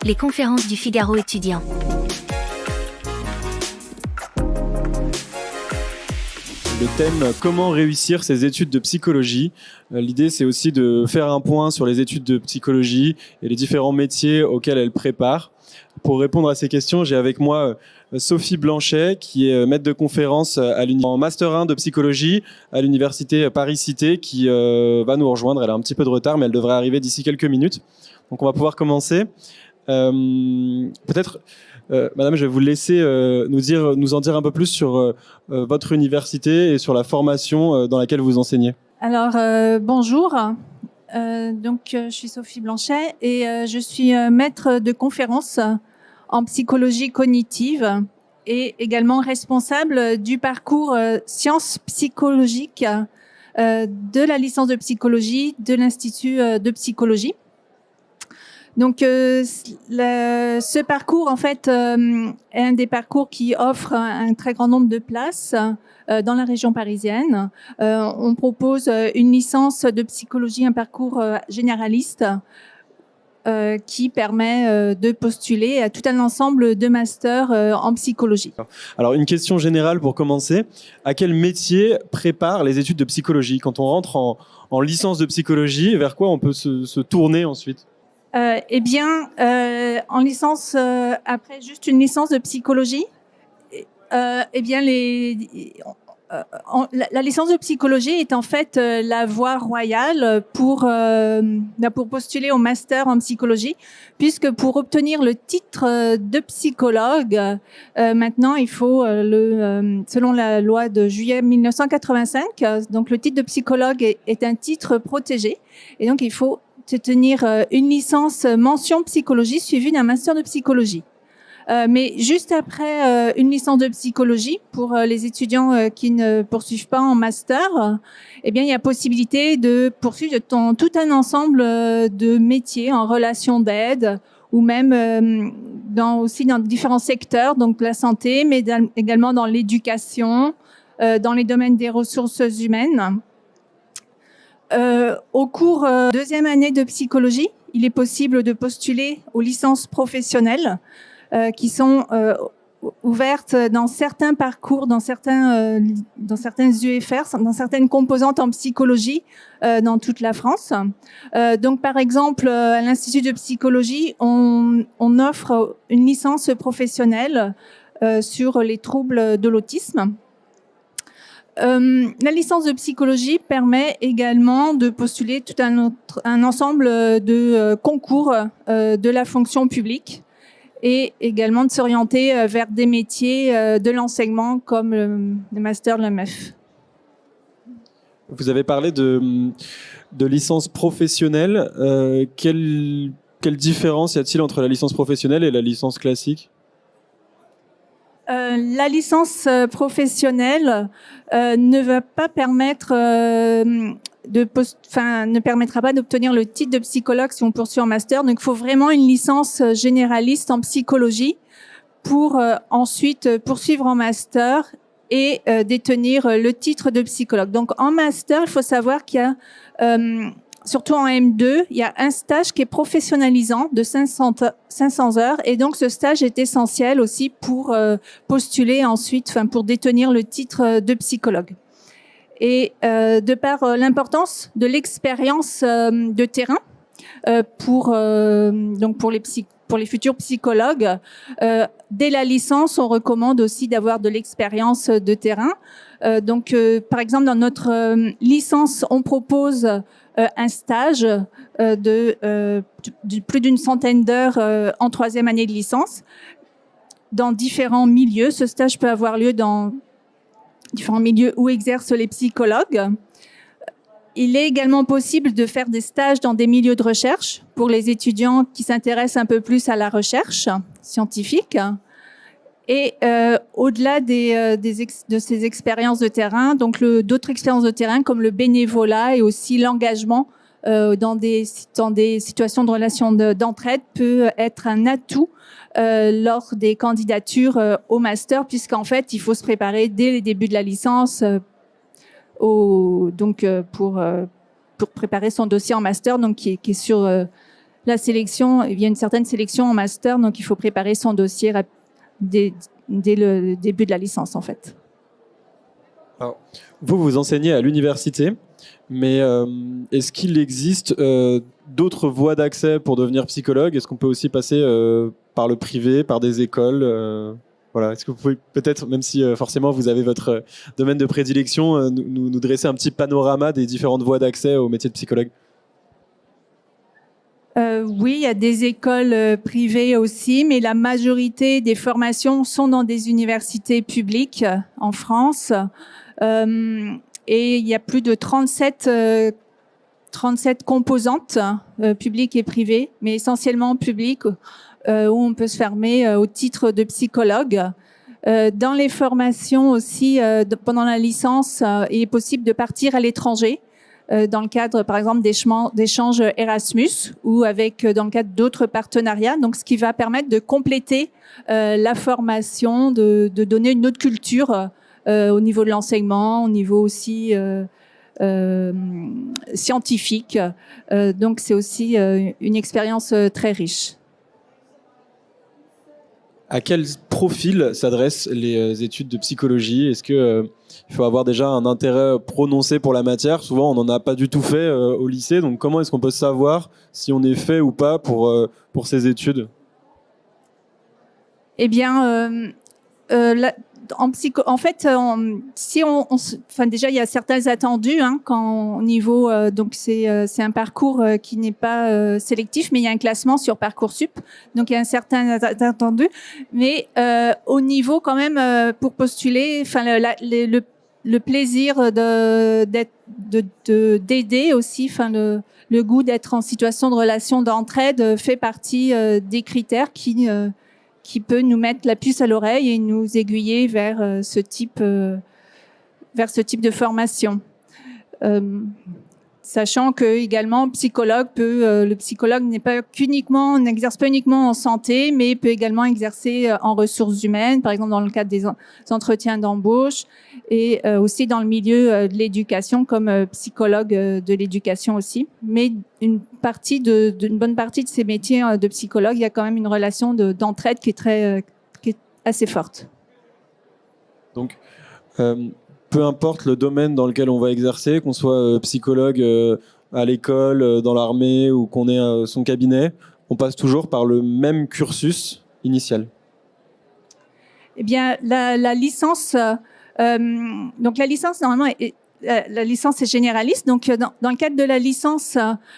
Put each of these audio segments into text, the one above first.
Les conférences du Figaro étudiant. Le thème « Comment réussir ses études de psychologie ?» L'idée, c'est aussi de faire un point sur les études de psychologie et les différents métiers auxquels elles préparent. Pour répondre à ces questions, j'ai avec moi Sophie Blanchet, qui est maître de conférence en Master 1 de psychologie à l'université Paris-Cité, qui va nous rejoindre. Elle a un petit peu de retard, mais elle devrait arriver d'ici quelques minutes. Donc on va pouvoir commencer. Peut-être, Madame, je vais vous laisser nous en dire un peu plus sur votre université et sur la formation dans laquelle vous enseignez. Alors, bonjour. Je suis Sophie Blanchet et je suis maître de conférence en psychologie cognitive et également responsable du parcours sciences psychologiques de la licence de psychologie de l'Institut de psychologie. Donc, ce parcours, en fait, est un des parcours qui offre un très grand nombre de places dans la région parisienne. On propose une licence de psychologie, un parcours généraliste qui permet de postuler à tout un ensemble de masters en psychologie. Alors, une question générale pour commencer. À quel métier préparent les études de psychologie? Quand on rentre en licence de psychologie, vers quoi on peut se tourner ensuite? En licence, après juste une licence de psychologie, la licence de psychologie est en fait la voie royale pour postuler au master en psychologie, puisque pour obtenir le titre de psychologue, maintenant il faut selon la loi de juillet 1985, donc le titre de psychologue est un titre protégé, et donc il faut tenir une licence mention psychologie suivie d'un master de psychologie. Mais juste après une licence de psychologie, pour les étudiants qui ne poursuivent pas en master, il y a possibilité de poursuivre tout un ensemble de métiers en relation d'aide ou même aussi dans différents secteurs, donc la santé, mais également dans l'éducation, dans les domaines des ressources humaines. Au cours deuxième année de psychologie, il est possible de postuler aux licences professionnelles qui sont ouvertes dans certains parcours, dans certains UFR, dans certaines composantes en psychologie dans toute la France. Donc, par exemple, à l'Institut de psychologie, on offre une licence professionnelle sur les troubles de l'autisme. La licence de psychologie permet également de postuler tout un ensemble de concours de la fonction publique et également de s'orienter vers des métiers de l'enseignement comme le master de l'AMF. Vous avez parlé de licence professionnelle. Quelle différence y a-t-il entre la licence professionnelle et la licence classique ? La licence professionnelle ne permettra pas d'obtenir le titre de psychologue si on poursuit en master. Donc, il faut vraiment une licence généraliste en psychologie pour ensuite poursuivre en master et détenir le titre de psychologue. Donc, en master, il faut savoir qu'il y a surtout en M2, il y a un stage qui est professionnalisant de 500 heures et donc ce stage est essentiel aussi pour postuler ensuite, pour détenir le titre de psychologue. Et de par l'importance de l'expérience de terrain pour les futurs psychologues, dès la licence, on recommande aussi d'avoir de l'expérience de terrain. Par exemple, dans notre licence, on propose un stage de plus d'une centaine d'heures en troisième année de licence dans différents milieux. Ce stage peut avoir lieu dans différents milieux où exercent les psychologues. Il est également possible de faire des stages dans des milieux de recherche pour les étudiants qui s'intéressent un peu plus à la recherche scientifique. Et au-delà de ces expériences de terrain, donc d'autres expériences de terrain comme le bénévolat et aussi l'engagement dans des situations de relations d'entraide peut être un atout lors des candidatures au master, puisqu'en fait, il faut se préparer dès les débuts de la licence pour préparer son dossier en master, donc qui est sur la sélection, il y a une certaine sélection en master, donc il faut préparer son dossier dès le début de la licence, en fait. Alors, vous enseignez à l'université, mais est-ce qu'il existe d'autres voies d'accès pour devenir psychologue? Est-ce qu'on peut aussi passer par le privé, par des écoles voilà. Est-ce que vous pouvez peut-être, même si forcément vous avez votre domaine de prédilection, nous dresser un petit panorama des différentes voies d'accès au métier de psychologue? Oui, il y a des écoles privées aussi, mais la majorité des formations sont dans des universités publiques en France. Et il y a plus de 37 composantes publiques et privées, mais essentiellement publiques, où on peut se former au titre de psychologue. Dans les formations aussi, pendant la licence, il est possible de partir à l'étranger, dans le cadre, par exemple, d'échanges Erasmus ou dans le cadre d'autres partenariats. Donc, ce qui va permettre de compléter la formation, de donner une autre culture au niveau de l'enseignement, au niveau aussi scientifique. Donc, c'est aussi une expérience très riche. À quel profil s'adressent les études de psychologie? Est-ce que il faut avoir déjà un intérêt prononcé pour la matière? Souvent, on n'en a pas du tout fait au lycée. Donc, comment est-ce qu'on peut savoir si on est fait ou pas pour ces études? Eh bien, en fait, déjà il y a certains attendus quand au niveau donc c'est un parcours qui n'est pas sélectif, mais il y a un classement sur Parcoursup, donc il y a un certain attendu, mais au niveau quand même pour postuler, enfin le plaisir d'aider aussi, enfin le goût d'être en situation de relation d'entraide fait partie des critères qui peut nous mettre la puce à l'oreille et nous aiguiller vers ce type de formation. Sachant que également le psychologue n'exerce pas uniquement en santé, mais peut également exercer en ressources humaines, par exemple dans le cadre des entretiens d'embauche et aussi dans le milieu de l'éducation comme psychologue de l'éducation aussi. Mais une bonne partie de ces métiers de psychologue, il y a quand même une relation d'entraide qui est assez forte. Donc, peu importe le domaine dans lequel on va exercer, qu'on soit psychologue à l'école, dans l'armée ou qu'on ait son cabinet, on passe toujours par le même cursus initial. Eh bien, la licence, donc la licence normalement la licence est généraliste. Donc, dans le cadre de la licence,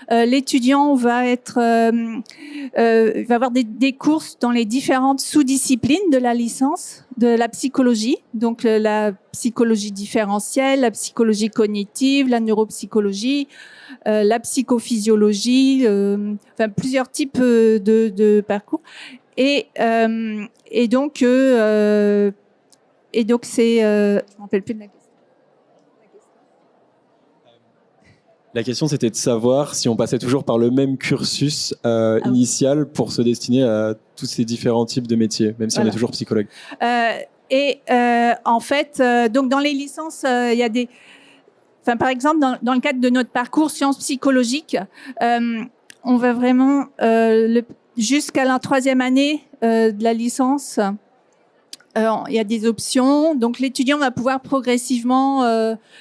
l'étudiant va avoir des courses dans les différentes sous-disciplines de la licence, de la psychologie. Donc, la psychologie différentielle, la psychologie cognitive, la neuropsychologie, la psychophysiologie, enfin plusieurs types de parcours. Et donc c'est, je me rappelle plus de la question. La question, c'était de savoir si on passait toujours par le même cursus initial pour se destiner à tous ces différents types de métiers, même si on est toujours psychologue. En fait, donc dans les licences, il y a par exemple, dans le cadre de notre parcours sciences psychologiques, on va vraiment jusqu'à la 3e année de la licence. Il y a des options. Donc, l'étudiant va pouvoir progressivement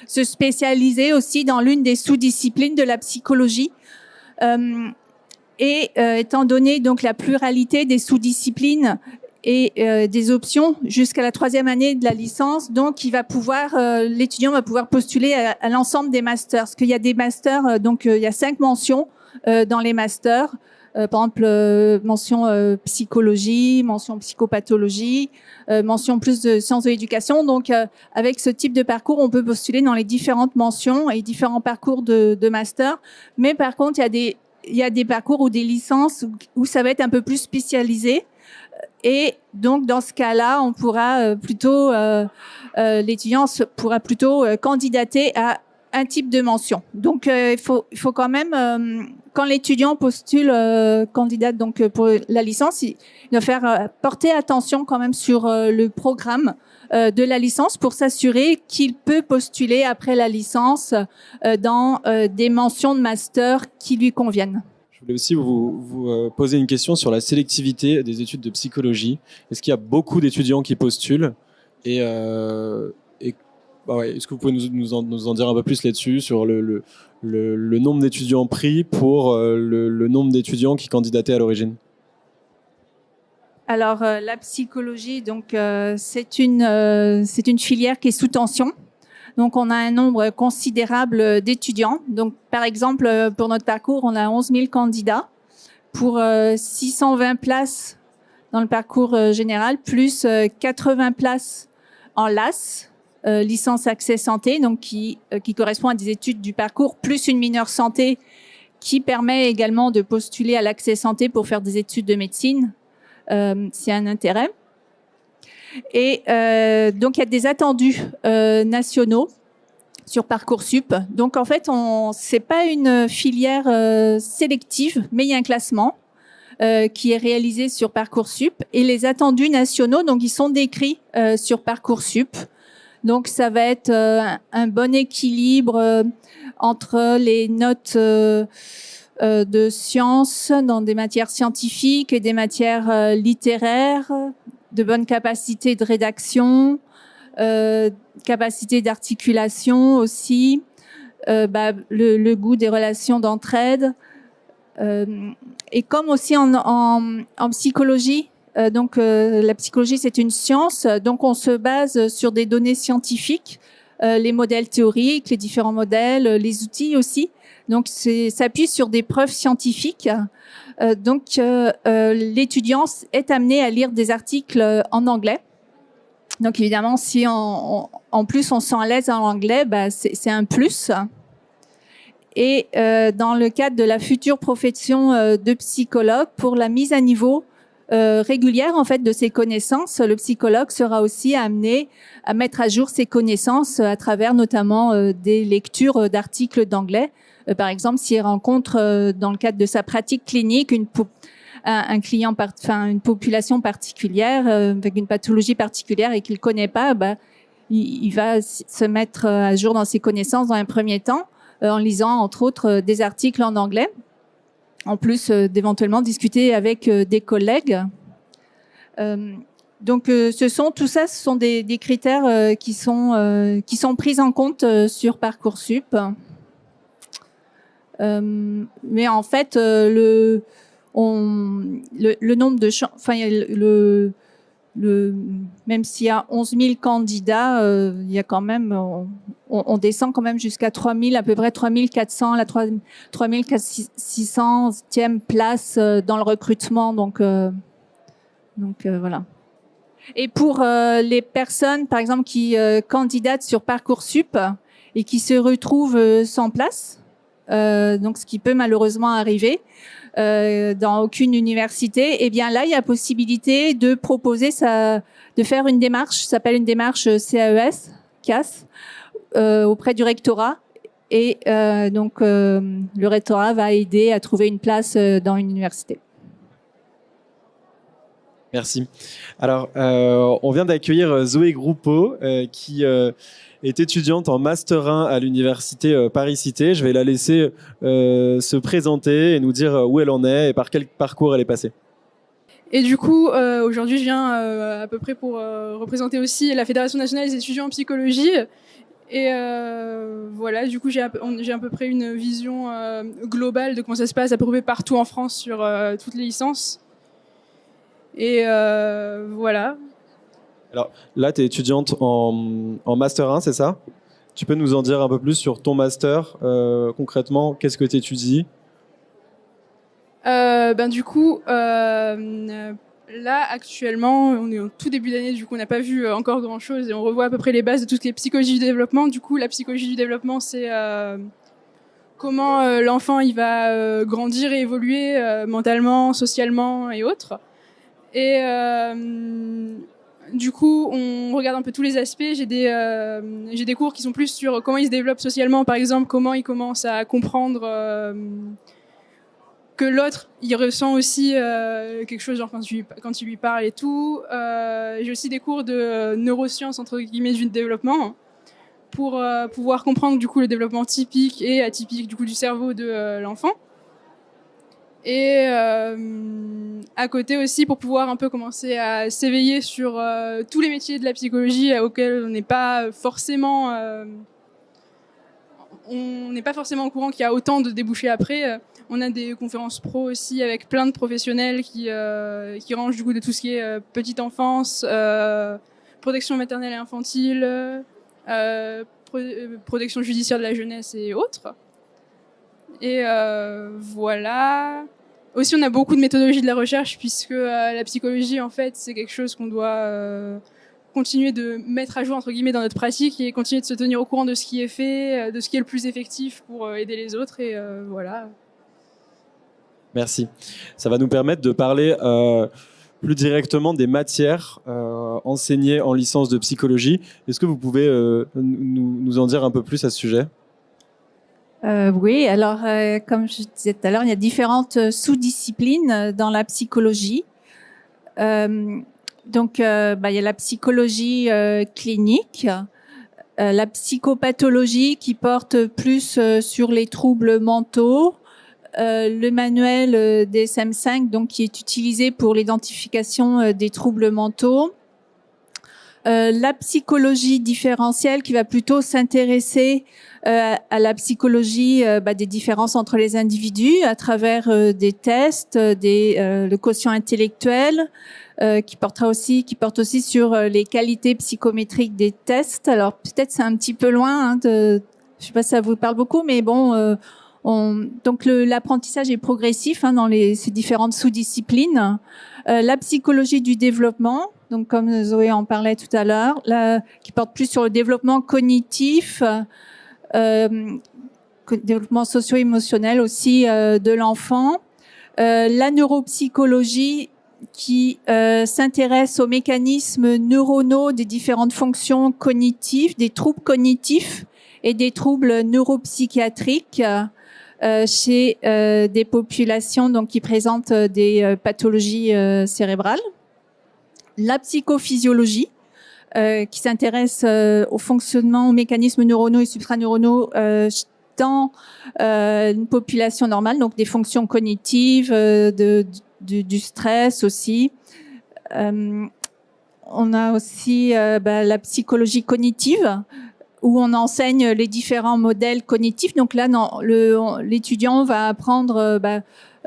se spécialiser aussi dans l'une des sous-disciplines de la psychologie. Étant donné donc la pluralité des sous-disciplines et des options jusqu'à la 3e année de la licence, donc l'étudiant va pouvoir postuler à l'ensemble des masters. Parce qu'il y a des masters, donc il y a 5 mentions dans les masters. Par exemple, mention psychologie, mention psychopathologie, mention plus de sciences de l'éducation. Donc, avec ce type de parcours, on peut postuler dans les différentes mentions et différents parcours de master. Mais par contre, il y a des parcours ou des licences où ça va être un peu plus spécialisé. Et donc, dans ce cas-là, on pourra l'étudiant pourra plutôt candidater à un type de mention. Donc, il faut quand même, quand l'étudiant postule candidate donc pour la licence, il doit faire porter attention quand même sur le programme de la licence pour s'assurer qu'il peut postuler après la licence dans des mentions de master qui lui conviennent. voulais aussi vous poser une question sur la sélectivité des études de psychologie. Est-ce qu'il y a beaucoup d'étudiants qui postulent est-ce que vous pouvez nous en dire un peu plus là-dessus, sur le nombre d'étudiants pris pour le nombre d'étudiants qui candidataient à l'origine? Alors, la psychologie, donc, c'est une filière qui est sous tension. Donc, on a un nombre considérable d'étudiants. Donc, par exemple, pour notre parcours, on a 11 000 candidats pour 620 places dans le parcours général, plus 80 places en LAS, licence accès santé, donc qui correspond à des études du parcours, plus une mineure santé qui permet également de postuler à l'accès santé pour faire des études de médecine, s'il y a un intérêt. Et donc, il y a des attendus nationaux sur Parcoursup. Donc, en fait, c'est pas une filière sélective, mais il y a un classement qui est réalisé sur Parcoursup. Et les attendus nationaux, donc, ils sont décrits sur Parcoursup. Donc, ça va être un bon équilibre entre les notes de sciences dans des matières scientifiques et des matières littéraires, de bonnes capacités de rédaction, capacité d'articulation aussi, le goût des relations d'entraide. Et comme aussi en psychologie, la psychologie c'est une science, donc on se base sur des données scientifiques, les modèles théoriques, les différents modèles, les outils aussi. Donc s'appuie sur des preuves scientifiques. L'étudiant est amené à lire des articles en anglais. Donc évidemment, si en plus on se sent à l'aise en anglais, c'est un plus. Et dans le cadre de la future profession de psychologue, pour la mise à niveau régulière en fait de ses connaissances, le psychologue sera aussi amené à mettre à jour ses connaissances à travers notamment des lectures d'articles d'anglais. Par exemple, s'il rencontre dans le cadre de sa pratique clinique un client, une population particulière avec une pathologie particulière et qu'il connaît pas, il va se mettre à jour dans ses connaissances dans un premier temps en lisant entre autres des articles en anglais, en plus d'éventuellement discuter avec des collègues. Tout ça, ce sont des critères qui sont pris en compte sur Parcoursup. Mais en fait, le nombre de même s'il y a 11 000 candidats, il y a quand même, on descend quand même jusqu'à 3000, à peu près 3400, la 3600e place dans le recrutement. Donc voilà. Et pour les personnes, par exemple, qui candidatent sur Parcoursup et qui se retrouvent sans place, donc ce qui peut malheureusement arriver dans aucune université, et bien là il y a possibilité de proposer de faire une démarche, ça s'appelle une démarche CAS auprès du rectorat, et le rectorat va aider à trouver une place dans une université. Merci. Alors, on vient d'accueillir Zoé Groupeau, qui est étudiante en Master 1 à l'université Paris-Cité. Je vais la laisser se présenter et nous dire où elle en est et par quel parcours elle est passée. Et du coup, aujourd'hui, je viens à peu près pour représenter aussi la Fédération nationale des étudiants en psychologie. Et voilà, du coup, j'ai à peu près une vision globale de comment ça se passe à peu près partout en France sur toutes les licences. Et voilà. Alors là, tu es étudiante en Master 1, c'est ça? Tu peux nous en dire un peu plus sur ton Master? Concrètement, qu'est-ce que tu étudies? Du coup, là, actuellement, on est au tout début d'année, du coup, on n'a pas vu encore grand-chose et on revoit à peu près les bases de tout ce qui est psychologie du développement. Du coup, la psychologie du développement, c'est comment l'enfant il va grandir et évoluer mentalement, socialement et autres. Et du coup, on regarde un peu tous les aspects. J'ai des cours qui sont plus sur comment il se développe socialement, par exemple, comment il commence à comprendre que l'autre, il ressent aussi quelque chose, genre quand il lui parle et tout. J'ai aussi des cours de neurosciences, entre guillemets, du développement, pour pouvoir comprendre du coup le développement typique et atypique du coup du cerveau de l'enfant. Et à côté aussi, pour pouvoir un peu commencer à s'éveiller sur tous les métiers de la psychologie auxquels on n'est pas forcément au courant qu'il y a autant de débouchés après. On a des conférences pro aussi avec plein de professionnels qui rangent du coup de tout ce qui est petite enfance, protection maternelle et infantile, protection judiciaire de la jeunesse et autres. Et voilà. Aussi, on a beaucoup de méthodologie de la recherche puisque la psychologie, en fait, c'est quelque chose qu'on doit continuer de mettre à jour entre guillemets dans notre pratique et continuer de se tenir au courant de ce qui est fait, de ce qui est le plus effectif pour aider les autres. Et voilà. Merci. Ça va nous permettre de parler plus directement des matières enseignées en licence de psychologie. Est-ce que vous pouvez nous en dire un peu plus à ce sujet ? Oui, alors comme je disais tout à l'heure, il y a différentes sous-disciplines dans la psychologie. Donc, il y a la psychologie clinique, la psychopathologie qui porte plus sur les troubles mentaux, le manuel DSM-5 donc qui est utilisé pour l'identification des troubles mentaux. La psychologie différentielle qui va plutôt s'intéresser à la psychologie des différences entre les individus à travers des tests, le quotient intellectuel, qui porte aussi sur les qualités psychométriques des tests. Alors peut-être c'est un petit peu loin, je sais pas si ça vous parle beaucoup, mais bon, donc l'apprentissage est progressif dans ces différentes sous-disciplines. La psychologie du développement, donc comme Zoé en parlait tout à l'heure, qui porte plus sur le développement cognitif, développement socio-émotionnel aussi de l'enfant. La neuropsychologie qui s'intéresse aux mécanismes neuronaux des différentes fonctions cognitives, des troubles cognitifs et des troubles neuropsychiatriques chez des populations donc qui présentent des pathologies cérébrales. La psychophysiologie qui s'intéresse au fonctionnement, aux mécanismes neuronaux et supraneuronaux dans une population normale, donc des fonctions cognitives, du stress aussi. On a aussi la psychologie cognitive, où on enseigne les différents modèles cognitifs. Donc là, l'étudiant va apprendre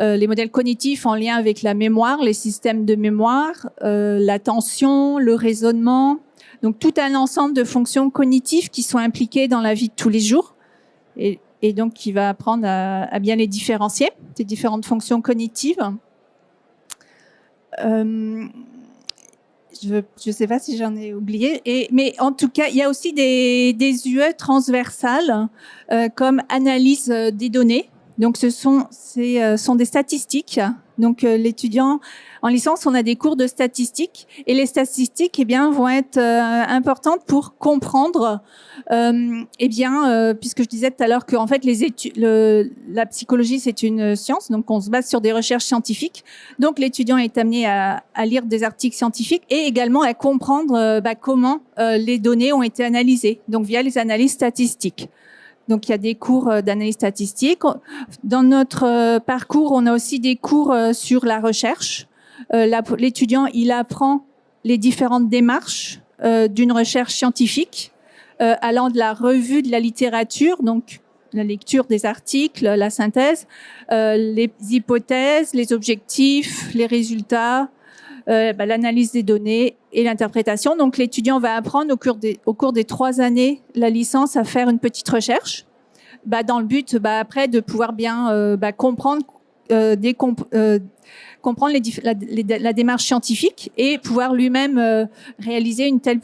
les modèles cognitifs en lien avec la mémoire, les systèmes de mémoire, l'attention, le raisonnement. Donc tout un ensemble de fonctions cognitives qui sont impliquées dans la vie de tous les jours. Et donc qui va apprendre à bien les différencier, ces différentes fonctions cognitives. Je ne sais pas si j'en ai oublié, mais en tout cas, il y a aussi des UE transversales comme analyse des données. Donc, ce sont des statistiques. Donc, l'étudiant en licence, on a des cours de statistiques et les statistiques, vont être importantes pour comprendre, puisque je disais tout à l'heure qu'en fait, la psychologie, c'est une science, donc on se base sur des recherches scientifiques. Donc, l'étudiant est amené à lire des articles scientifiques et également à comprendre comment les données ont été analysées, donc via les analyses statistiques. Donc, il y a des cours d'analyse statistique. Dans notre parcours, on a aussi des cours sur la recherche. L'étudiant, il apprend les différentes démarches d'une recherche scientifique, allant de la revue de la littérature, donc la lecture des articles, la synthèse, les hypothèses, les objectifs, les résultats, l'analyse des données et l'interprétation. Donc, l'étudiant va apprendre au cours des 3 années la licence à faire une petite recherche, dans le but après de pouvoir bien comprendre la démarche scientifique et pouvoir lui-même réaliser une telle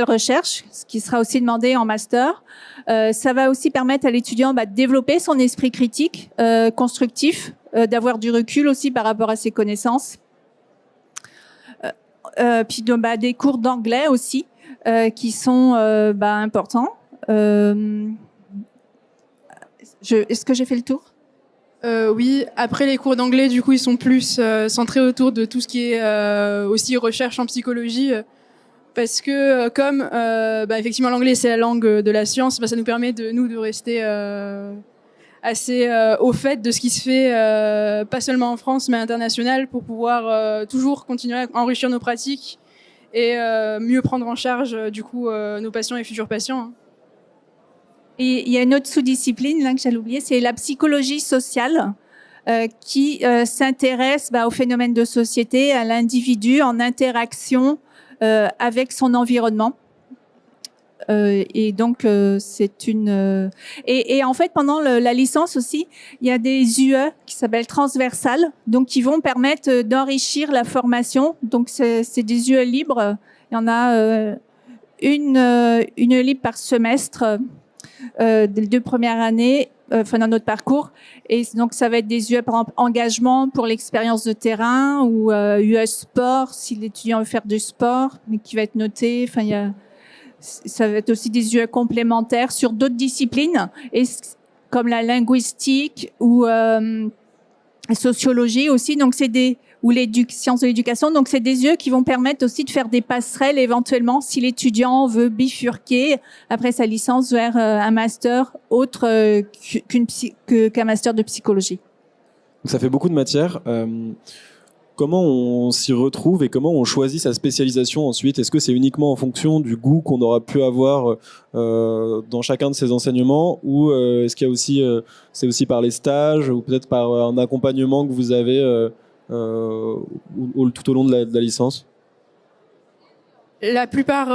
recherche, ce qui sera aussi demandé en master. Ça va aussi permettre à l'étudiant de développer son esprit critique, constructif, d'avoir du recul aussi par rapport à ses connaissances. Puis des cours d'anglais aussi qui sont importants. Est-ce que j'ai fait le tour ? Oui, après les cours d'anglais, du coup, ils sont plus centrés autour de tout ce qui est aussi recherche en psychologie, parce que comme effectivement l'anglais c'est la langue de la science, ça nous permet de rester assez au fait de ce qui se fait, pas seulement en France, mais international, pour pouvoir toujours continuer à enrichir nos pratiques et mieux prendre en charge, du coup, nos patients et futurs patients. Et il y a une autre sous-discipline là que j'allais oublier, c'est la psychologie sociale qui s'intéresse au phénomène de société, à l'individu en interaction avec son environnement. Et donc c'est une et en fait pendant la licence aussi il y a des UE qui s'appellent transversales, donc qui vont permettre d'enrichir la formation. Donc c'est des UE libres. Il y en a une libre par semestre des 2 premières années, dans notre parcours. Et donc ça va être des UE par exemple engagement pour l'expérience de terrain, ou UE sport si l'étudiant veut faire du sport, mais qui va être noté. Enfin ça va être aussi des UE complémentaires sur d'autres disciplines, et comme la linguistique ou la sociologie aussi. Donc ou les sciences de l'éducation. Donc c'est des UE qui vont permettre aussi de faire des passerelles éventuellement si l'étudiant veut bifurquer après sa licence vers un master autre qu'un master de psychologie. Donc ça fait beaucoup de matière. Comment on s'y retrouve et comment on choisit sa spécialisation ensuite? Est-ce que c'est uniquement en fonction du goût qu'on aura pu avoir dans chacun de ces enseignements, ou est-ce qu'il y a aussi, c'est aussi par les stages, ou peut-être par un accompagnement que vous avez tout au long de la licence? La plupart,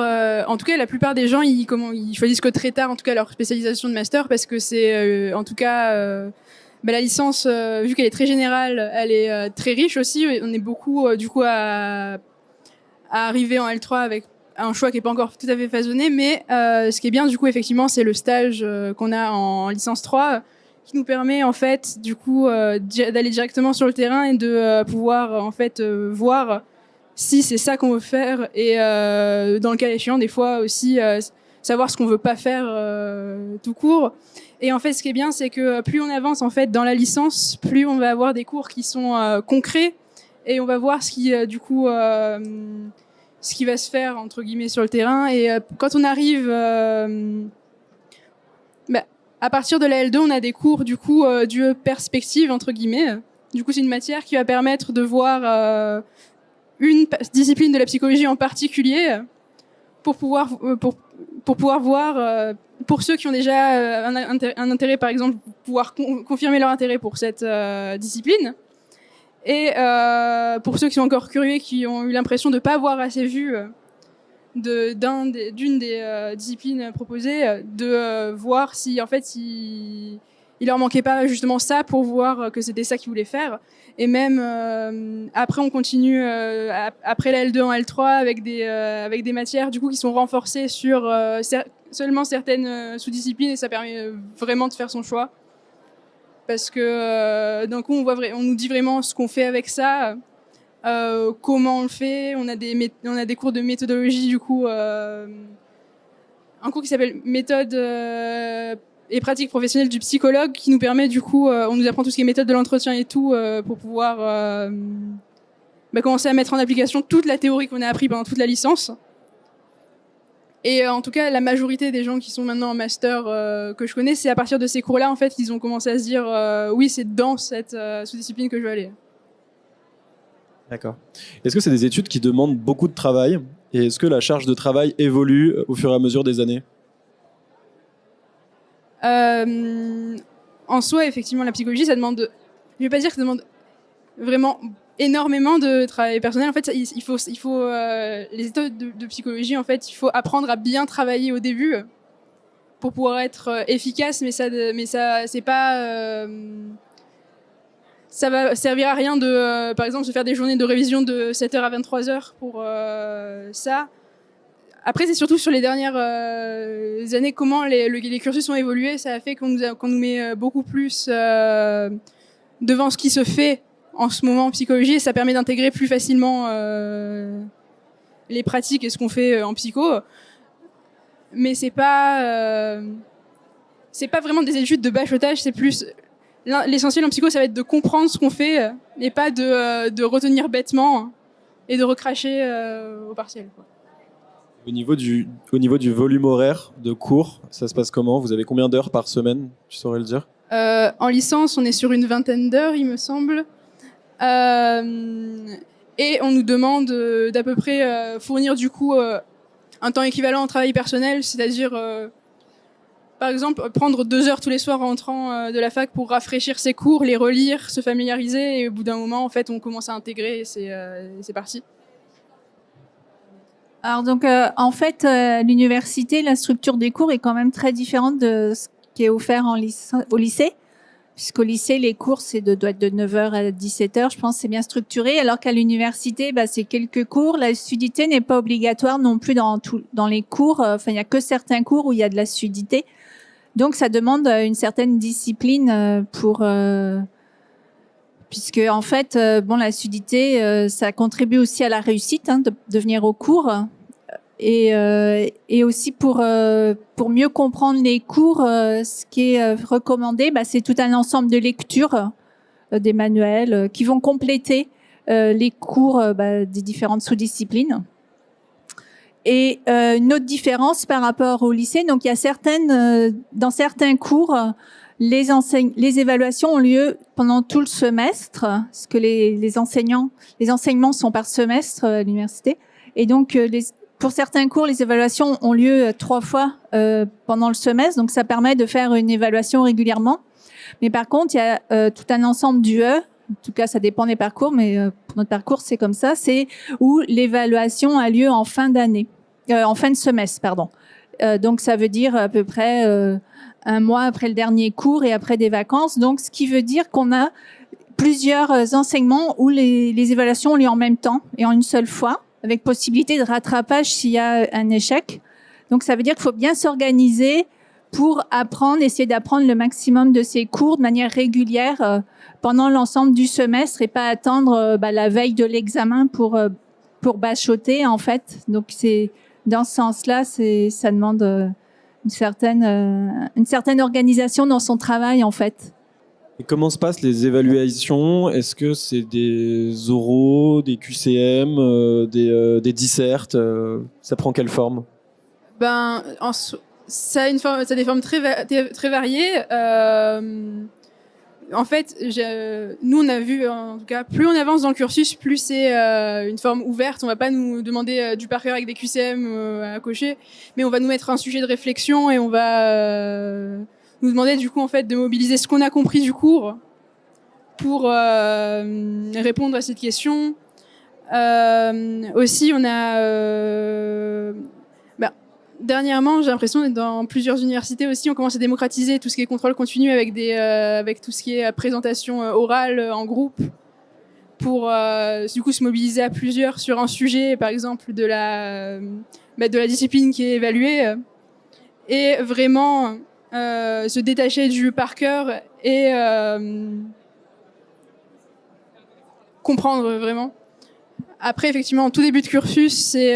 en tout cas, la plupart des gens, ils choisissent que très tard, en tout cas, leur spécialisation de master, parce que c'est, en tout cas, la licence, vu qu'elle est très générale, elle est très riche aussi. On est beaucoup, du coup, à arriver en L3 avec un choix qui est pas encore tout à fait façonné, mais ce qui est bien, du coup, effectivement, c'est le stage qu'on a en licence 3, qui nous permet, en fait, du coup, d'aller directement sur le terrain et de pouvoir, en fait, voir si c'est ça qu'on veut faire, et dans le cas échéant, des fois aussi savoir ce qu'on veut pas faire tout court. Et en fait, ce qui est bien, c'est que plus on avance en fait dans la licence, plus on va avoir des cours qui sont concrets, et on va voir ce qui du coup ce qui va se faire entre guillemets sur le terrain. Et quand on arrive à partir de la L2, on a des cours du coup de perspective entre guillemets. Du coup, c'est une matière qui va permettre de voir une discipline de la psychologie en particulier, pour pouvoir voir, pour ceux qui ont déjà un intérêt, par exemple, pouvoir confirmer leur intérêt pour cette discipline, et pour ceux qui sont encore curieux, qui ont eu l'impression de ne pas avoir assez vu d'une des disciplines proposées, de voir si en fait il leur manquait pas justement ça, pour voir que c'était ça qu'ils voulaient faire. Et même après on continue après la L2 en L3 avec des matières du coup qui sont renforcées sur seulement certaines sous-disciplines, et ça permet vraiment de faire son choix, parce que d'un coup on nous dit vraiment ce qu'on fait avec ça, comment on le fait. On a des cours de méthodologie, du coup un cours qui s'appelle méthode et pratique professionnelle du psychologue, qui nous permet du coup, on nous apprend tout ce qui est méthode de l'entretien et tout, pour pouvoir commencer à mettre en application toute la théorie qu'on a appris pendant toute la licence. Et en tout cas, la majorité des gens qui sont maintenant en master que je connais, c'est à partir de ces cours-là en fait qu'ils ont commencé à se dire oui, c'est dans cette sous-discipline que je veux aller. D'accord. Est-ce que c'est des études qui demandent beaucoup de travail, et est-ce que la charge de travail évolue au fur et à mesure des années? En soi, effectivement, la psychologie, ça demande, je vais pas dire que ça demande vraiment énormément de travail personnel. En fait, il faut les études de psychologie, en fait, il faut apprendre à bien travailler au début pour pouvoir être efficace, mais ça c'est pas ça va servir à rien de par exemple se faire des journées de révision de 7h à 23h pour ça. Après, c'est surtout sur les dernières années, comment les cursus ont évolué. Ça a fait qu'on nous met beaucoup plus devant ce qui se fait en ce moment en psychologie, et ça permet d'intégrer plus facilement les pratiques et ce qu'on fait en psycho. Mais c'est pas vraiment des études de bachotage, c'est plus l'essentiel en psycho, ça va être de comprendre ce qu'on fait, et pas de retenir bêtement et de recracher au partiel, quoi. Au niveau du volume horaire de cours, ça se passe comment? Vous avez combien d'heures par semaine? Tu saurais le dire? En licence, on est sur une 20aine d'heures, il me semble. Et on nous demande d'à peu près fournir du coup un temps équivalent au travail personnel, c'est-à-dire par exemple prendre 2 heures tous les soirs en rentrant de la fac pour rafraîchir ses cours, les relire, se familiariser, et au bout d'un moment, en fait, on commence à intégrer et c'est parti. Alors donc en fait, à l'université, la structure des cours est quand même très différente de ce qui est offert au lycée. Puisqu'au lycée, les cours, doit être de 9h à 17h, je pense, c'est bien structuré, alors qu'à l'université, c'est quelques cours. La l'assiduité n'est pas obligatoire non plus dans les cours. Enfin, il y a que certains cours où il y a de l'assiduité. Donc, ça demande une certaine discipline puisque en fait, l'assiduité, ça contribue aussi à la réussite, de venir aux cours. Et aussi pour mieux comprendre les cours, ce qui est recommandé, c'est tout un ensemble de lectures, des manuels qui vont compléter les cours des différentes sous-disciplines. Et une autre différence par rapport au lycée, donc il y a dans certains cours, les évaluations ont lieu pendant tout le semestre, parce que les enseignements sont par semestre à l'université, et donc pour certains cours, les évaluations ont lieu 3 fois pendant le semestre, donc ça permet de faire une évaluation régulièrement. Mais par contre, il y a tout un ensemble d'UE, en tout cas ça dépend des parcours, mais pour notre parcours c'est comme ça, c'est où l'évaluation a lieu en fin d'année, en fin de semestre, pardon. Donc ça veut dire à peu près 1 mois après le dernier cours et après des vacances, donc ce qui veut dire qu'on a plusieurs enseignements où les évaluations ont lieu en même temps et en une seule fois, avec possibilité de rattrapage s'il y a un échec. Donc ça veut dire qu'il faut bien s'organiser pour essayer d'apprendre le maximum de ces cours de manière régulière pendant l'ensemble du semestre et pas attendre la veille de l'examen pour bachoter en fait. Donc c'est dans ce sens-là, ça demande une certaine organisation dans son travail en fait. Et comment se passent les évaluations? Est-ce que c'est des oraux, des QCM, des dissertes? Ça prend quelle forme? Ça a des formes très variées. En fait, nous on a vu, en tout cas, plus on avance dans le cursus, plus c'est une forme ouverte. On va pas nous demander du par cœur avec des QCM à cocher, mais on va nous mettre un sujet de réflexion et on va nous demander du coup en fait de mobiliser ce qu'on a compris du cours pour répondre à cette question. Aussi, on a dernièrement, j'ai l'impression d'être dans plusieurs universités aussi, on commence à démocratiser tout ce qui est contrôle continu avec tout ce qui est présentation orale en groupe pour du coup se mobiliser à plusieurs sur un sujet, par exemple de la discipline qui est évaluée et vraiment se détacher du par cœur et comprendre vraiment. Après, effectivement, en tout début de cursus, c'est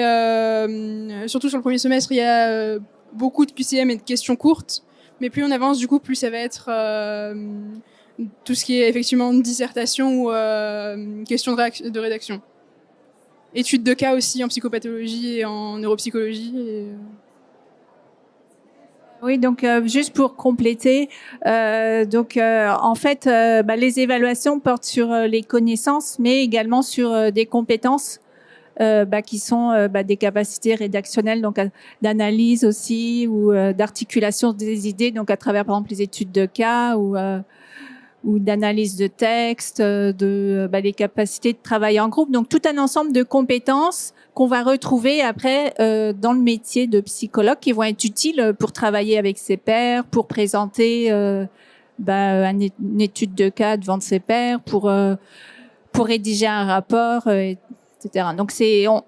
surtout sur le premier semestre, il y a beaucoup de QCM et de questions courtes. Mais plus on avance, du coup, plus ça va être tout ce qui est effectivement dissertation ou questions de rédaction. Études de cas aussi en psychopathologie et en neuropsychologie. Oui, donc juste pour compléter, en fait, les évaluations portent sur les connaissances, mais également sur des compétences qui sont des capacités rédactionnelles, donc d'analyse aussi ou d'articulation des idées, donc à travers par exemple les études de cas ou d'analyse de texte, les capacités de travail en groupe, donc tout un ensemble de compétences qu'on va retrouver après dans le métier de psychologue, qui vont être utiles pour travailler avec ses pairs, pour présenter une étude de cas devant ses pairs, pour rédiger un rapport, etc. Donc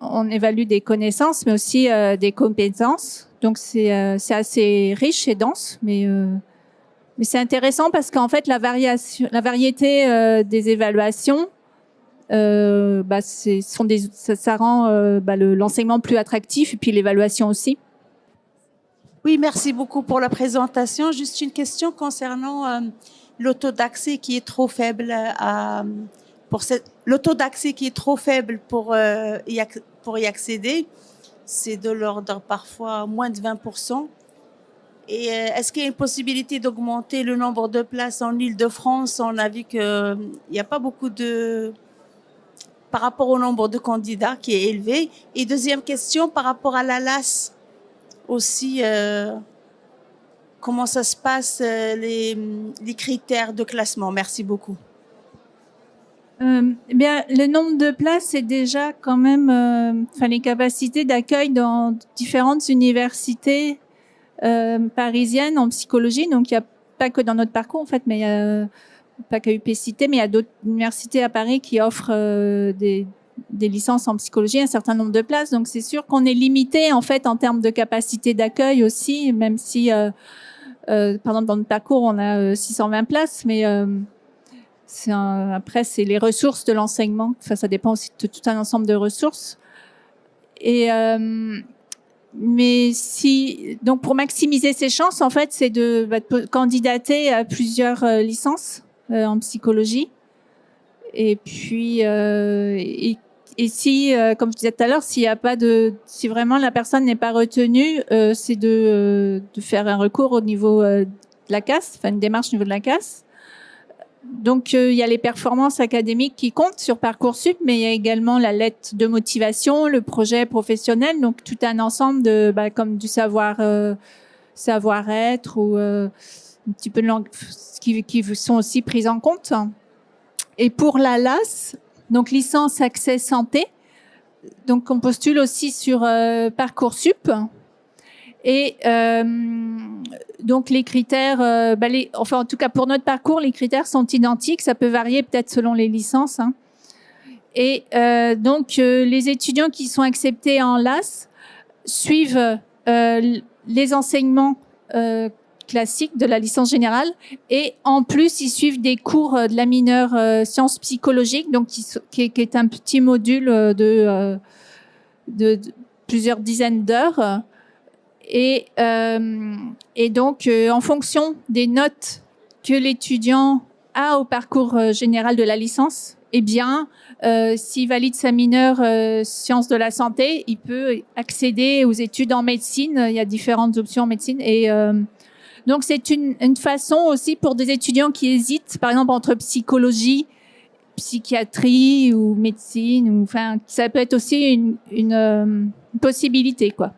on évalue des connaissances, mais aussi des compétences. Donc c'est assez riche et dense, mais c'est intéressant parce qu'en fait la variété des évaluations ça rend l'enseignement plus attractif et puis l'évaluation aussi. Oui, merci beaucoup pour la présentation. Juste une question concernant le taux d'accès qui est trop faible le taux d'accès qui est trop faible pour y accéder. C'est de l'ordre parfois moins de 20%. Et est-ce qu'il y a une possibilité d'augmenter le nombre de places en Île-de-France? On a vu qu'il n'y a pas beaucoup de... par rapport au nombre de candidats qui est élevé. Et deuxième question, par rapport à la LAS aussi, comment ça se passe, les critères de classement? Merci beaucoup. Eh bien, le nombre de places, c'est déjà quand même, les capacités d'accueil dans différentes universités parisiennes en psychologie. Donc, il n'y a pas que dans notre parcours, en fait, mais il y a pas qu'à UPCité, mais il y a d'autres universités à Paris qui offrent des licences en psychologie, un certain nombre de places. Donc, c'est sûr qu'on est limité, en fait, en termes de capacité d'accueil aussi, même si, par exemple, dans notre parcours, on a 620 places, mais après, c'est les ressources de l'enseignement. Enfin, ça dépend aussi de tout un ensemble de ressources. Et mais donc pour maximiser ses chances, en fait, c'est de candidater à plusieurs licences en psychologie. Et puis et si, comme je disais tout à l'heure, si vraiment la personne n'est pas retenue, c'est de faire un recours au niveau de la CAS, enfin une démarche au niveau de la CAS. Donc, il y a les performances académiques qui comptent sur Parcoursup, mais il y a également la lettre de motivation, le projet professionnel, donc tout un ensemble de, comme du savoir-être ou un petit peu de langue qui sont aussi prises en compte. Et pour la LAS, donc licence accès santé, donc on postule aussi sur Parcoursup. Et donc les critères, en tout cas pour notre parcours, les critères sont identiques. Ça peut varier peut-être selon les licences. Hein. Et donc les étudiants qui sont acceptés en LAS suivent les enseignements classiques de la licence générale et en plus ils suivent des cours de la mineure sciences psychologiques, donc qui est un petit module de plusieurs dizaines d'heures. Et donc, en fonction des notes que l'étudiant a au parcours général de la licence, eh bien, s'il valide sa mineure sciences de la santé, il peut accéder aux études en médecine. Il y a différentes options en médecine. Et donc, c'est une façon aussi pour des étudiants qui hésitent, par exemple, entre psychologie, psychiatrie ou médecine. Enfin, ça peut être aussi une possibilité, quoi.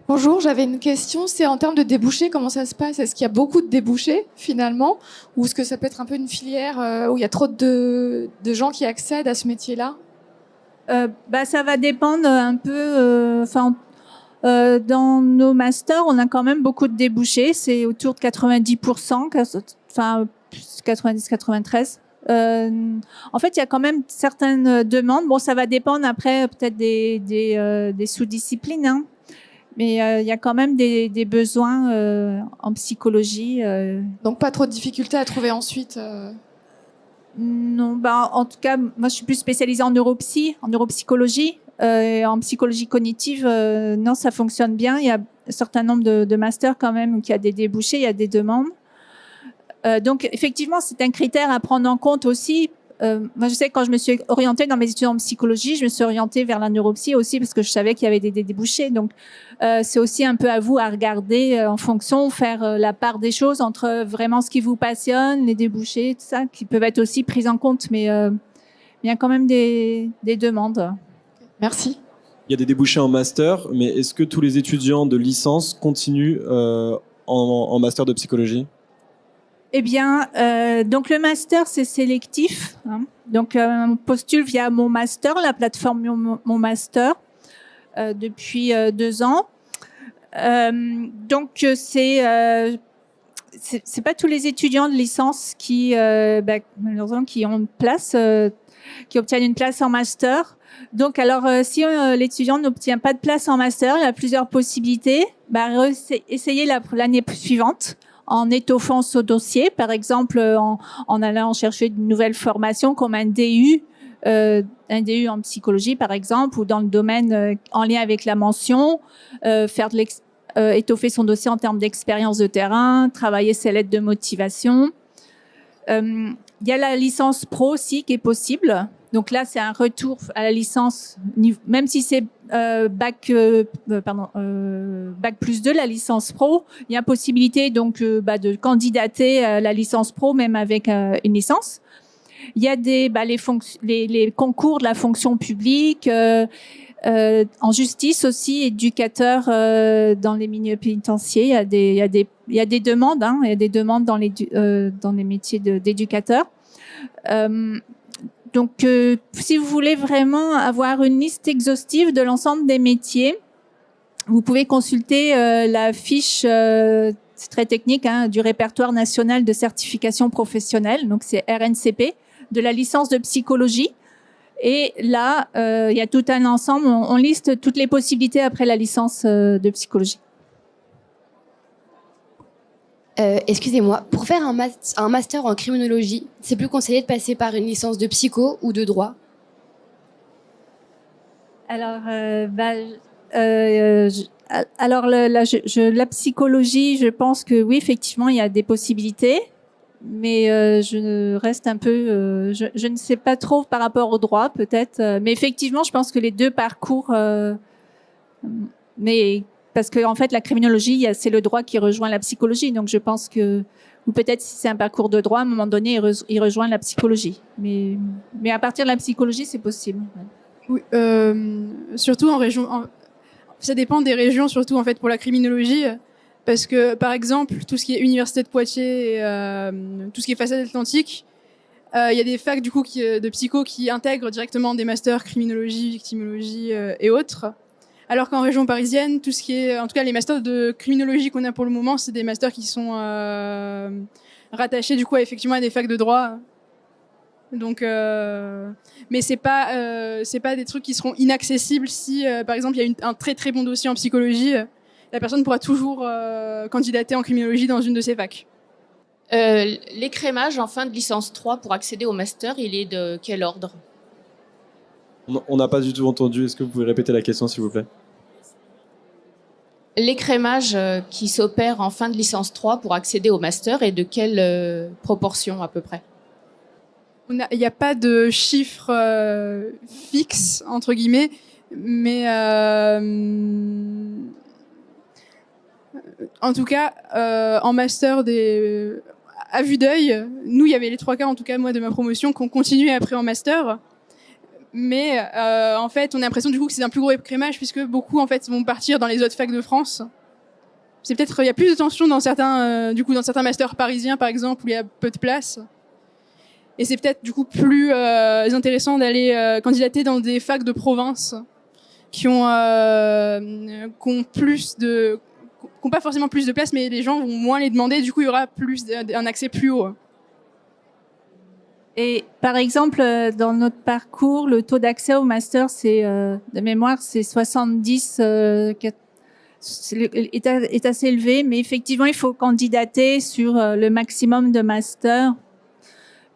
Bonjour, j'avais une question, c'est en termes de débouchés, comment ça se passe? Est-ce qu'il y a beaucoup de débouchés finalement? Ou est-ce que ça peut être un peu une filière où il y a trop de gens qui accèdent à ce métier-là? Ça va dépendre un peu. Dans nos masters, on a quand même beaucoup de débouchés, c'est autour de 90%, enfin 90-93%. En fait, il y a quand même certaines demandes. Bon, ça va dépendre après peut-être des sous-disciplines, hein. Mais il y a quand même des besoins en psychologie. Donc pas trop de difficultés à trouver ensuite Non, en tout cas, moi je suis plus spécialisée en neuropsychologie. En psychologie cognitive, non, ça fonctionne bien. Il y a un certain nombre de masters quand même qui a des débouchés, il y a des demandes. Donc effectivement, c'est un critère à prendre en compte aussi. Moi, je sais que quand je me suis orientée dans mes études en psychologie, je me suis orientée vers la neuropsy aussi parce que je savais qu'il y avait des débouchés. Donc, c'est aussi un peu à vous à regarder en fonction, faire la part des choses entre vraiment ce qui vous passionne, les débouchés, tout ça, qui peuvent être aussi prises en compte. Mais il y a quand même des demandes. Merci. Il y a des débouchés en master, mais est-ce que tous les étudiants de licence continuent en master de psychologie ? Eh bien, donc le master, c'est sélectif. Hein. Donc, on postule via Mon Master, la plateforme Mon Master, depuis 2 ans. Donc, c'est pas tous les étudiants de licence qui, malheureusement, qui ont une place, qui obtiennent une place en master. Donc, alors, si l'étudiant n'obtient pas de place en master, il y a plusieurs possibilités. Essayez l'année suivante, en étoffant ce dossier, par exemple en allant chercher de nouvelles formations comme un DU en psychologie par exemple, ou dans le domaine en lien avec la mention, étoffer son dossier en termes d'expérience de terrain, travailler ses lettres de motivation. Il y a la licence pro aussi qui est possible. Donc là, c'est un retour à la licence, même si c'est bac plus 2, la licence pro, il y a possibilité donc de candidater à la licence pro même avec une licence. Il y a les concours de la fonction publique, en justice aussi, éducateur dans les milieux pénitentiaires. Il y a des demandes, il y a des demandes dans les métiers d'éducateur. Donc, si vous voulez vraiment avoir une liste exhaustive de l'ensemble des métiers, vous pouvez consulter la fiche, c'est très technique, du répertoire national de certification professionnelle, donc c'est RNCP, de la licence de psychologie. Et là, il y a tout un ensemble, on liste toutes les possibilités après la licence de psychologie. Excusez-moi, pour faire un master en criminologie, c'est plus conseillé de passer par une licence de psycho ou de droit? Alors, la psychologie, je pense que oui, effectivement, il y a des possibilités, mais je reste un peu, je ne sais pas trop par rapport au droit, peut-être, mais effectivement, je pense que les deux parcours, mais parce que en fait, la criminologie, c'est le droit qui rejoint la psychologie, donc je pense que, ou peut-être si c'est un parcours de droit, à un moment donné, il rejoint la psychologie, mais à partir de la psychologie, c'est possible. Oui, surtout en région. Ça dépend des régions, surtout en fait pour la criminologie, parce que par exemple tout ce qui est Université de Poitiers, tout ce qui est façade atlantique, il y a des facs du coup de psycho qui intègrent directement des masters criminologie, victimologie et autres. Alors qu'en région parisienne, tout ce qui est, en tout cas les masters de criminologie qu'on a pour le moment, c'est des masters qui sont rattachés du coup effectivement à des facs de droit. Donc, mais c'est pas des trucs qui seront inaccessibles si, par exemple, il y a un très très bon dossier en psychologie, la personne pourra toujours candidater en criminologie dans une de ces facs. L'écrémage en fin de licence 3 pour accéder au master, il est de quel ordre? On n'a pas du tout entendu. Est-ce que vous pouvez répéter la question, s'il vous plaît? L'écrémage qui s'opère en fin de licence 3 pour accéder au master est de quelle proportion à peu près? Il n'y a pas de chiffre fixe, entre guillemets, mais en tout cas, en master, à vue d'œil, nous, il y avait les 3 cas, en tout cas, moi, de ma promotion, qu'on continuait après en master. Mais en fait, on a l'impression du coup que c'est un plus gros écrémage, puisque beaucoup, en fait, vont partir dans les autres facs de France. C'est peut-être, il y a plus de tension dans certains masters parisiens, par exemple, où il y a peu de place. Et c'est peut-être du coup plus intéressant d'aller candidater dans des facs de province qui ont pas forcément plus de place, mais les gens vont moins les demander. Du coup, il y aura un accès plus haut. Et par exemple, dans notre parcours, le taux d'accès au master, c'est de mémoire, c'est 70, est assez élevé, mais effectivement, il faut candidater sur le maximum de masters.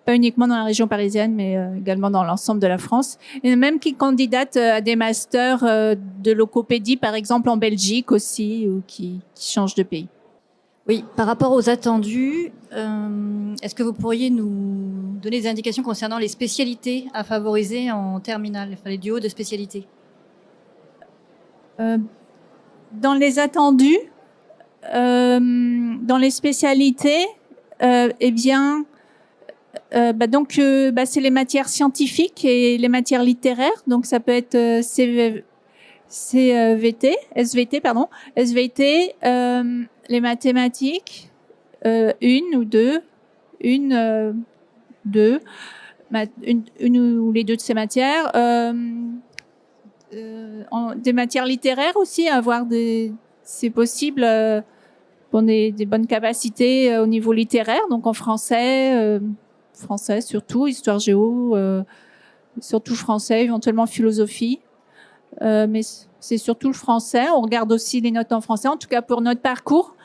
Pas uniquement dans la région parisienne, mais également dans l'ensemble de la France. Et même qui candidatent à des masters de logopédie, par exemple en Belgique aussi, ou qui changent de pays. Oui, par rapport aux attendus, est-ce que vous pourriez nous donner des indications concernant les spécialités à favoriser en terminale, enfin les duos de spécialités? Dans les attendus, dans les spécialités, eh bien, c'est les matières scientifiques et les matières littéraires. Donc, ça peut être SVT, les mathématiques, une ou les deux de ces matières. Des matières littéraires aussi, c'est possible, des bonnes capacités au niveau littéraire, donc en français surtout, histoire géo, surtout français, éventuellement philosophie, mais c'est surtout le français. On regarde aussi les notes en français, en tout cas pour notre parcours.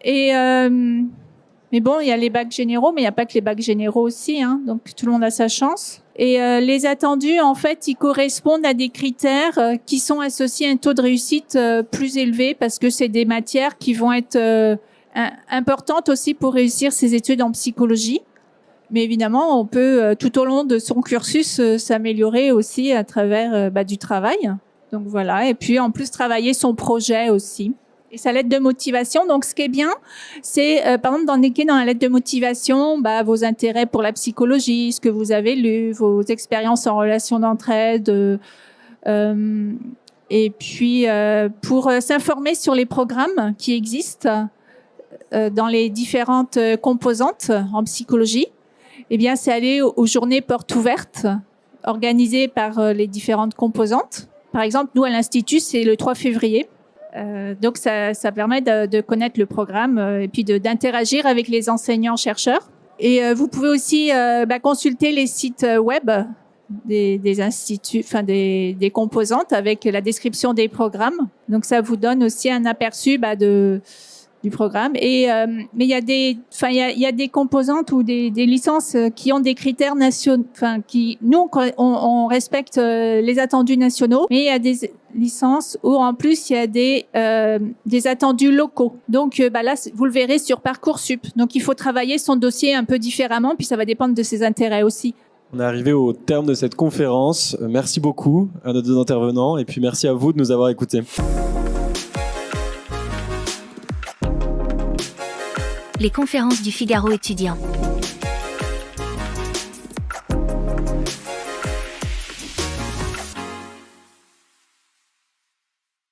Mais bon, il y a les bacs généraux, mais il n'y a pas que les bacs généraux aussi, donc tout le monde a sa chance. Et les attendus, en fait, ils correspondent à des critères qui sont associés à un taux de réussite plus élevé, parce que c'est des matières qui vont être importantes aussi pour réussir ses études en psychologie. Mais évidemment, on peut tout au long de son cursus s'améliorer aussi à travers du travail. Donc voilà, et puis en plus travailler son projet aussi. Et sa lettre de motivation. Donc ce qui est bien, c'est par exemple d'indiquer dans la lettre de motivation vos intérêts pour la psychologie, ce que vous avez lu, vos expériences en relation d'entraide. Et puis pour s'informer sur les programmes qui existent dans les différentes composantes en psychologie, eh bien c'est aller aux journées portes ouvertes organisées par les différentes composantes. Par exemple, nous à l'Institut, c'est le 3 février. Donc ça permet de connaître le programme et puis d'interagir avec les enseignants-chercheurs. Et vous pouvez aussi consulter les sites web des instituts, enfin des composantes avec la description des programmes. Donc ça vous donne aussi un aperçu du programme. Et mais il y a des composantes ou des licences qui ont des critères nationaux, enfin qui nous on respecte les attendus nationaux, mais il y a des licences où en plus il y a des attendus locaux. Donc là vous le verrez sur Parcoursup. Donc il faut travailler son dossier un peu différemment, puis ça va dépendre de ses intérêts aussi. On est arrivé au terme de cette conférence. Merci beaucoup à nos deux intervenants et puis merci à vous de nous avoir écoutés. Les conférences du Figaro étudiant.